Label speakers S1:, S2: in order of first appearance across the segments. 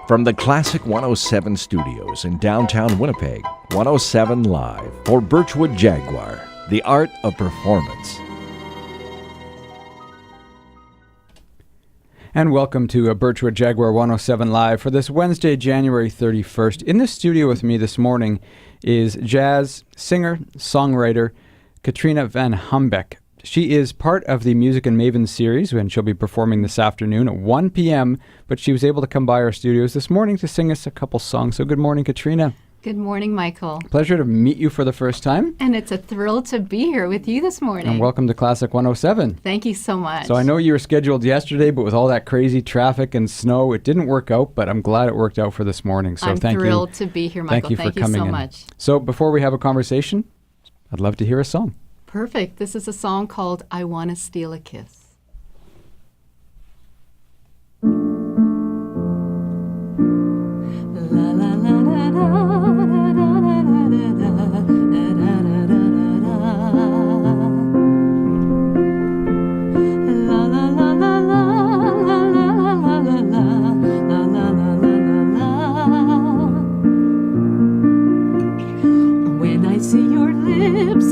S1: From the Classic 107 studios in downtown Winnipeg, 107 Live for Birchwood Jaguar, the art of performance.
S2: And welcome to Birchwood Jaguar 107 Live for this Wednesday, January 31st. In the studio with me this morning is jazz singer, songwriter Katrina Van Humbeck. She is part of the Music N Mavens series, and she'll be performing this afternoon at 1 p.m., but she was able to come by our studios this morning to sing us a couple songs. So good morning, Katrina.
S3: Good morning, Michael.
S2: Pleasure to meet you for the first time.
S3: And it's a thrill to be here with you this morning.
S2: And welcome to Classic 107.
S3: Thank you so much.
S2: So I know you were scheduled yesterday, but with all that crazy traffic and snow, it didn't work out, but I'm glad it worked out for this morning. So
S3: I'm thrilled to be here, Michael.
S2: Thank you for coming
S3: so
S2: in.
S3: much.
S2: So before we have a conversation, I'd love to hear a song.
S3: Perfect. This is a song called I Wanna Steal a Kiss. La la la la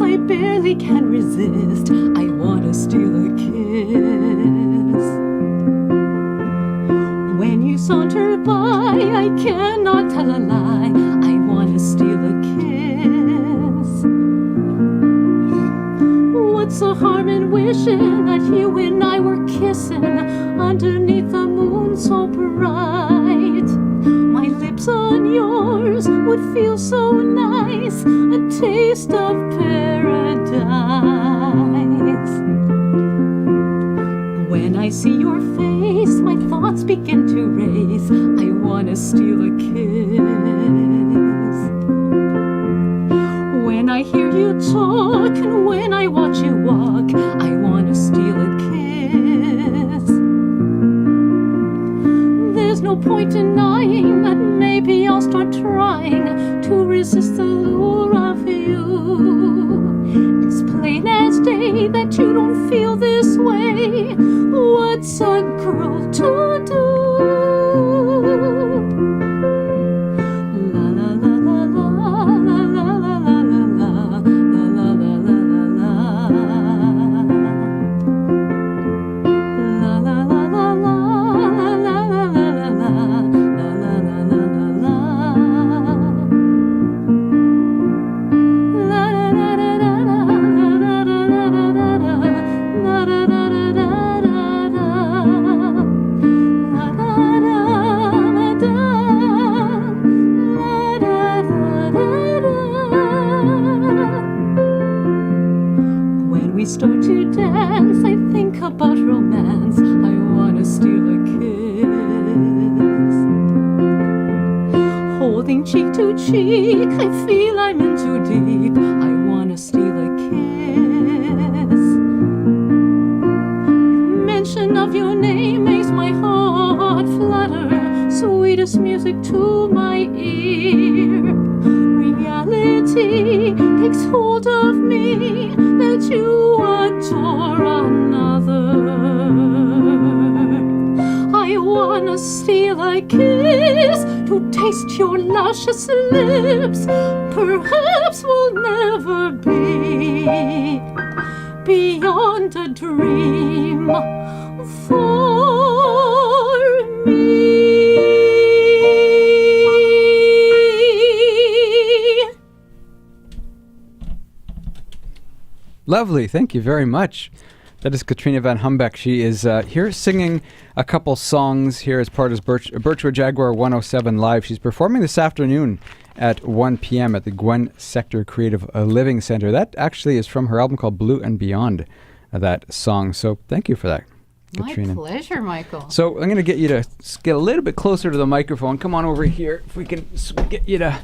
S3: I barely can resist. I want to steal a kiss. When you saunter by, I cannot tell a lie. I want to steal a kiss. What's the harm in wishing that you and I were kissing underneath the moon so bright? My lips on yours would feel so nice, a taste of paradise. When I see your face, my thoughts begin to race. I want to steal a kiss. When I hear you talk and when I watch you walk, I want to steal a kiss. There's no point denying that maybe I'll start trying to resist the lure of you. It's plain as day that you don't feel this way. What's a girl to do? La la la la la la la la la la la la la la la. Start to dance, I think about romance. I want to steal a kiss. Holding cheek to cheek, I feel I'm in too deep. I want to steal a kiss. Mention of your name makes my heart flutter. Sweetest music to my ear. Reality takes hold of me that you adore another. I wanna steal a kiss to taste your luscious lips. Perhaps we'll never be beyond a dream for me.
S2: Lovely. Thank you very much. That is Katrina Van Humbeck. She is here singing a couple songs here as part of Birchwood Jaguar 107 Live. She's performing this afternoon at 1 p.m. at the Gwen Sector Creative Living Center. That actually is from her album called Blue and Beyond, that song. So thank you for that, Katrina.
S3: My pleasure, Michael.
S2: So I'm going to get you to get a little bit closer to the microphone. Come on over here. If we can get you to...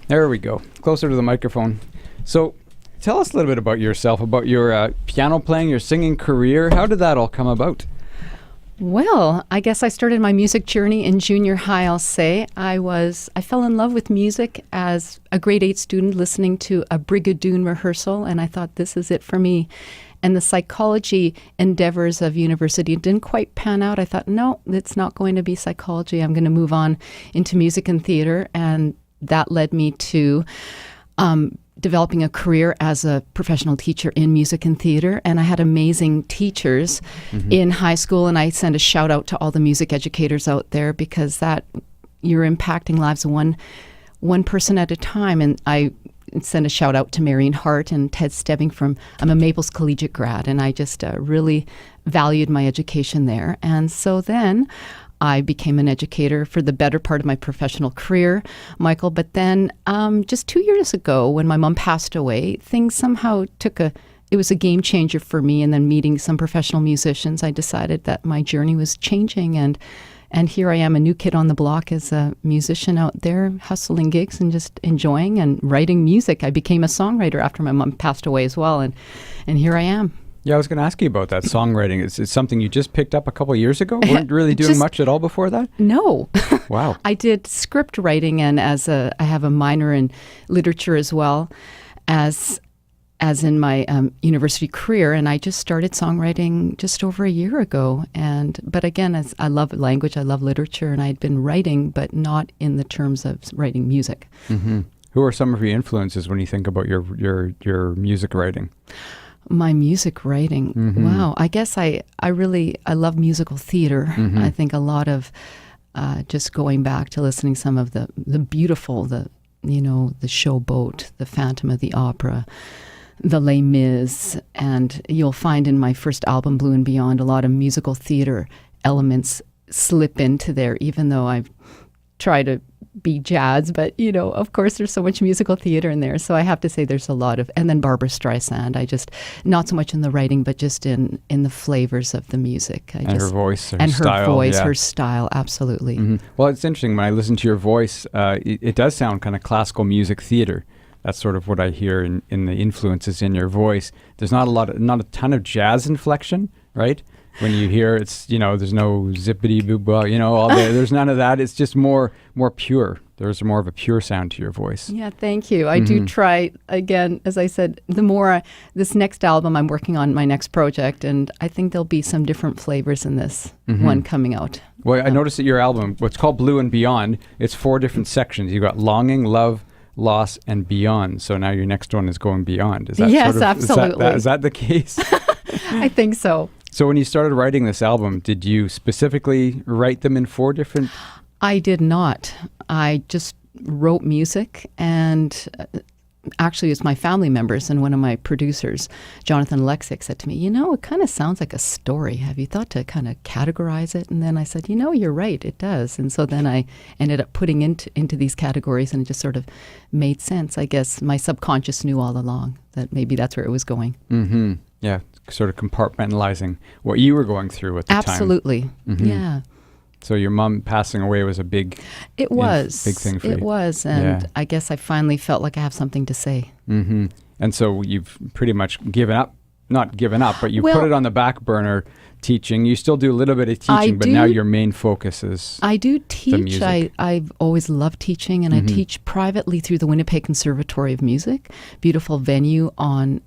S2: There we go. Closer to the microphone. So... tell us a little bit about yourself, about your piano playing, your singing career. How did that all come about?
S3: Well, I guess I started my music journey in junior high, I'll say. I fell in love with music as a grade 8 student listening to a Brigadoon rehearsal, and I thought, this is it for me. And the psychology endeavors of university didn't quite pan out. I thought, no, it's not going to be psychology. I'm going to move on into music and theater, and that led me to developing a career as a professional teacher in music and theater. And I had amazing teachers in high school. And I send a shout out to all the music educators out there, because that you're impacting lives of one person at a time. And I send a shout out to Marion Hart and Ted Stebbing I'm a Maples Collegiate grad. And I just really valued my education there. And so then I became an educator for the better part of my professional career, Michael. But then just 2 years ago, when my mom passed away, things somehow it was a game changer for me. And then meeting some professional musicians, I decided that my journey was changing. And here I am, a new kid on the block as a musician out there, hustling gigs and just enjoying and writing music. I became a songwriter after my mom passed away as well. And here I am.
S2: Yeah, I was going to ask you about that songwriting. It's something you just picked up a couple of years ago? Weren't really doing much at all before that?
S3: No.
S2: Wow.
S3: I did script writing, and I have a minor in literature as well as in my university career, and I just started songwriting just over a year ago. But again, I love language, I love literature, and I'd been writing, but not in the terms of writing music.
S2: Mm-hmm. Who are some of your influences when you think about your music writing?
S3: My music writing. Wow. I guess I love musical theater. I think a lot of just going back to listening some of the beautiful, the Showboat, the Phantom of the Opera, the Les Mis, and you'll find in my first album, Blue and Beyond, a lot of musical theater elements slip into there, even though I've tried to be jazz, but of course there's so much musical theater in there. So I have to say there's a lot of, and then Barbara Streisand, I just, not so much in the writing, but just in the flavors of the music.
S2: Her voice,
S3: her style, absolutely.
S2: Mm-hmm. Well, it's interesting, when I listen to your voice, it does sound kind of classical music theater. That's sort of what I hear in the influences in your voice. There's not a ton of jazz inflection, right? When you hear there's no zippity boo-bah, there's none of that. It's just more pure. There's more of a pure sound to your voice.
S3: Yeah, thank you. I do try, again, as I said, this next album I'm working on, my next project, and I think there'll be some different flavors in this one coming out.
S2: Well, I noticed that your album, what's called Blue and Beyond, it's 4 different sections. You've got longing, love, loss, and beyond. So now your next one is going beyond. Is that
S3: yes, absolutely.
S2: Is that the case?
S3: I think so.
S2: So when you started writing this album, did you specifically write them in 4 different?
S3: I did not. I just wrote music, and actually it's my family members, and one of my producers, Jonathan Lexick, said to me, it kind of sounds like a story. Have you thought to kind of categorize it? And then I said, you're right, it does. And so then I ended up putting into these categories, and it just sort of made sense. I guess my subconscious knew all along that maybe that's where it was going.
S2: Mm-hmm. Yeah, sort of compartmentalizing what you were going through at the time.
S3: Absolutely, yeah.
S2: So your mom passing away was a big
S3: big thing
S2: for you.
S3: It was, and I guess I finally felt like I have something to say.
S2: Mm-hmm. And so you've pretty much not given up, but you put it on the back burner teaching. You still do a little bit of teaching, but now your main focus is
S3: I do teach. I've always loved teaching, and I teach privately through the Winnipeg Conservatory of Music, beautiful venue on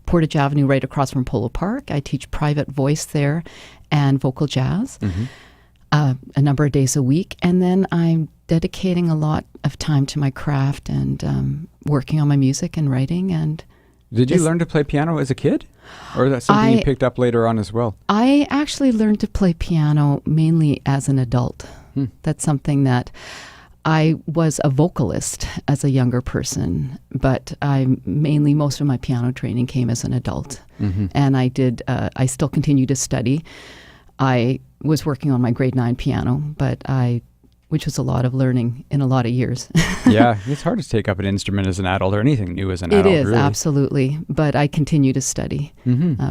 S3: Portage Avenue right across from Polo Park. I teach private voice there and vocal jazz. A number of days a week, and then I'm dedicating a lot of time to my craft and working on my music and writing. And
S2: did you learn to play piano as a kid, or is that something you picked up later on as well?
S3: I actually learned to play piano mainly as an adult. That's something that I was a vocalist as a younger person, but most of my piano training came as an adult, and I still continue to study. I was working on my grade 9 piano, which was a lot of learning in a lot of years.
S2: Yeah, it's hard to take up an instrument as an adult, or anything new as an adult.
S3: It is,
S2: really.
S3: Absolutely. But I continue to study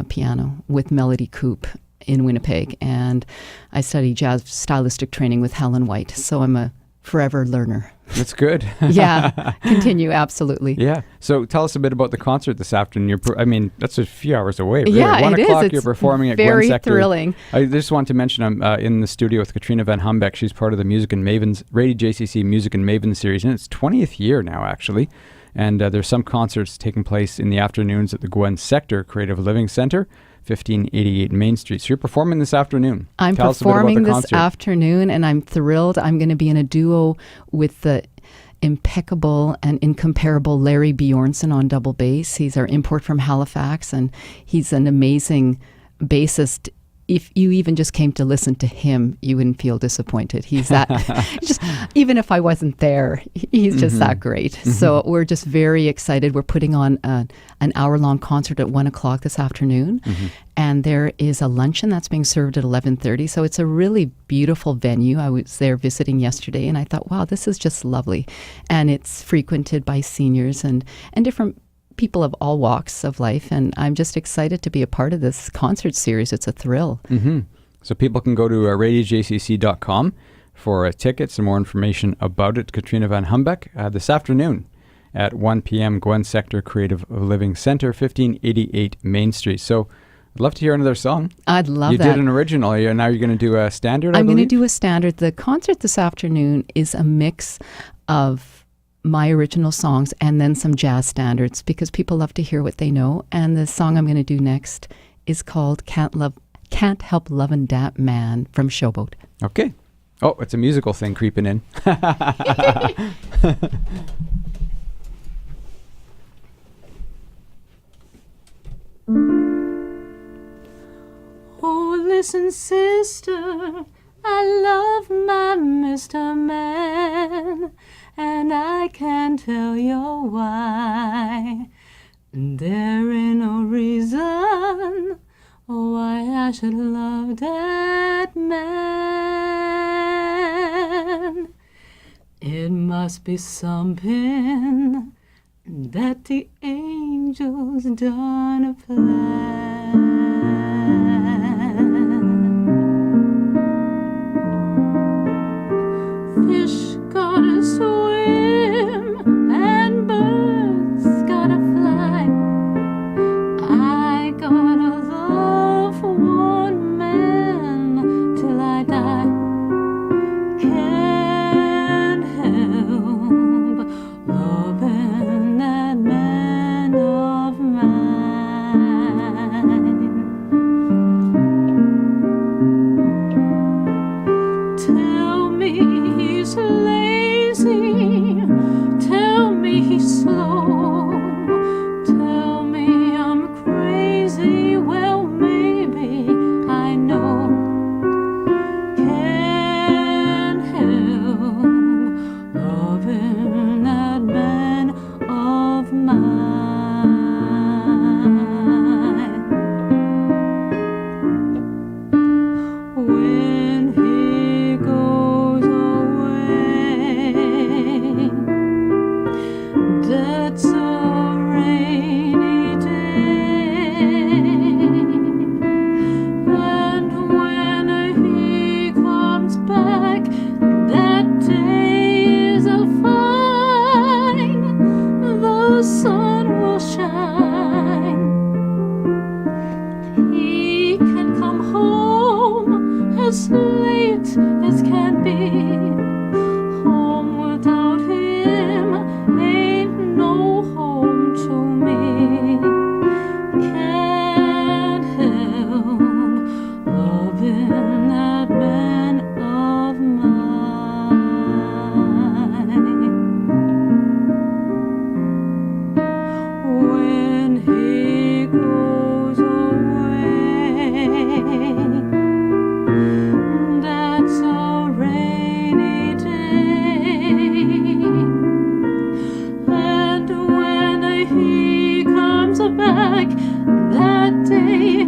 S3: piano with Melody Coop in Winnipeg, and I study jazz stylistic training with Helen White. So I'm a
S4: forever learner.
S2: That's good.
S4: Yeah, continue, absolutely.
S2: Yeah. So tell us a bit about the concert this afternoon. That's a few hours away. Really.
S4: Yeah,
S2: 1
S4: it is.
S2: o'clock,
S4: It's
S2: you're performing at Gwen
S4: very
S2: Sector.
S4: thrilling.
S2: I just want to mention I'm in the studio with Katrina Van Humbeck. She's part of the Music and Mavens, Radio JCC Music and Mavens series, and it's 20th year now, actually. And there's some concerts taking place in the afternoons at the Gwen Sector Creative Living Center, 1588 Main Street. So you're performing this afternoon.
S4: I'm
S2: Tell us a bit about
S4: performing
S2: the
S4: this
S2: concert.
S4: afternoon, and I'm thrilled. I'm going to be in a duo with the impeccable and incomparable Larry Bjornson on double bass. He's our import from Halifax, and he's an amazing bassist. If you even just came to listen to him, you wouldn't feel disappointed. He's that, just even if I wasn't there, he's just that great. So we're just very excited. We're putting on an hour-long concert at 1 o'clock this afternoon. And there is a luncheon that's being served at 11:30. So it's a really beautiful venue. I was there visiting yesterday, and I thought, wow, this is just lovely. And it's frequented by seniors and different people of all walks of life, and I'm just excited to be a part of this concert series. It's a thrill.
S2: So people can go to radiojcc.com for tickets and more information about it. Katrina Van Humbeck this afternoon at 1 p.m. Gwen Sector Creative Living Center, 1588 Main Street. So I'd love to hear another song.
S4: I'd love
S2: you
S4: that.
S2: You did an original, and now you're going to do a standard,
S4: I'm going to
S2: believe?
S4: do a standard. The concert this afternoon is a mix of my original songs and then some jazz standards, because people love to hear what they know. And the song I'm going to do next is called Can't Help Lovin' Dat Man from Showboat.
S2: Okay. Oh, it's a musical thing creeping in.
S3: Oh, listen, sister, I love my Mr. Man, and I can't tell you why. There ain't no reason why I should love that man. It must be something that the angels done plan. Fish gotta swim and birds gotta fly. I gotta love one man till I die. Can't help loving that man of mine. Tell me he's lazy, tell me he's slow, tell me I'm crazy, well maybe I know. Can't help loving that man of mine. When he goes away, that's a rainy day. And when he comes back, that day is a fine. The sun will shine. He can come home as late as can be. Home without him ain't no home to me. Can't help loving that man of mine. When he goes away, that's a rainy day. And when he comes back, that day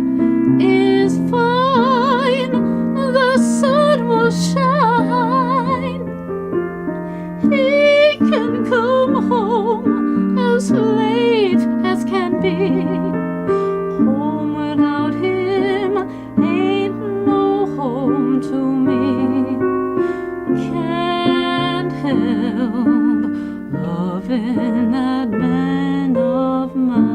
S3: is fine. The sun will shine. He can come home as late as can be. Home without him ain't no home to me. Can't loving that man of mine.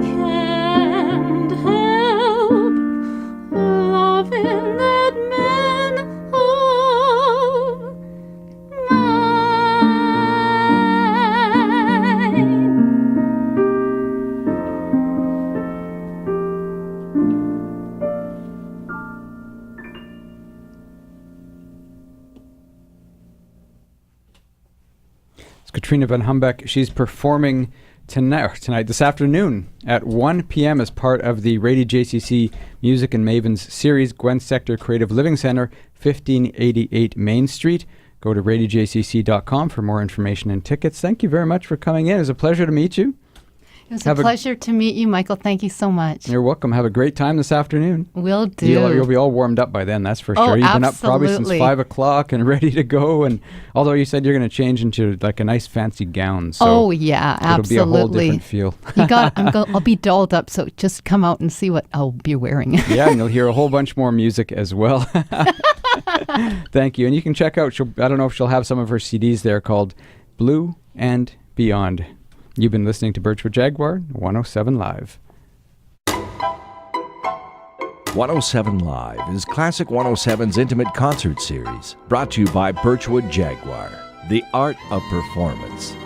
S3: Can't help loving that man of mine.
S2: Katrina Van Humbeck. She's performing this afternoon at 1 p.m. as part of the Radio JCC Music and Mavens series, Gwen Sector Creative Living Center, 1588 Main Street. Go to radiojcc.com for more information and tickets. Thank you very much for coming in. It was a pleasure to meet you.
S4: It was a pleasure to meet you, Michael. Thank you so much.
S2: You're welcome. Have a great time this afternoon.
S4: Will do.
S2: You'll be all warmed up by then, that's for
S4: Oh,
S2: sure. You've been up
S4: absolutely.
S2: probably since 5 o'clock and ready to go. And although you said you're going to change into like a nice fancy gown, so
S4: oh yeah,
S2: it'll
S4: absolutely.
S2: be a whole different feel.
S4: I'll be dolled up, so just come out and see what I'll be wearing.
S2: Yeah, and you'll hear a whole bunch more music as well. Thank you. And you can check out, I don't know if she'll have some of her CDs there called Blue and Beyond. You've been listening to Birchwood Jaguar 107 Live.
S1: 107 Live is Classic 107's intimate concert series, brought to you by Birchwood Jaguar, the art of performance.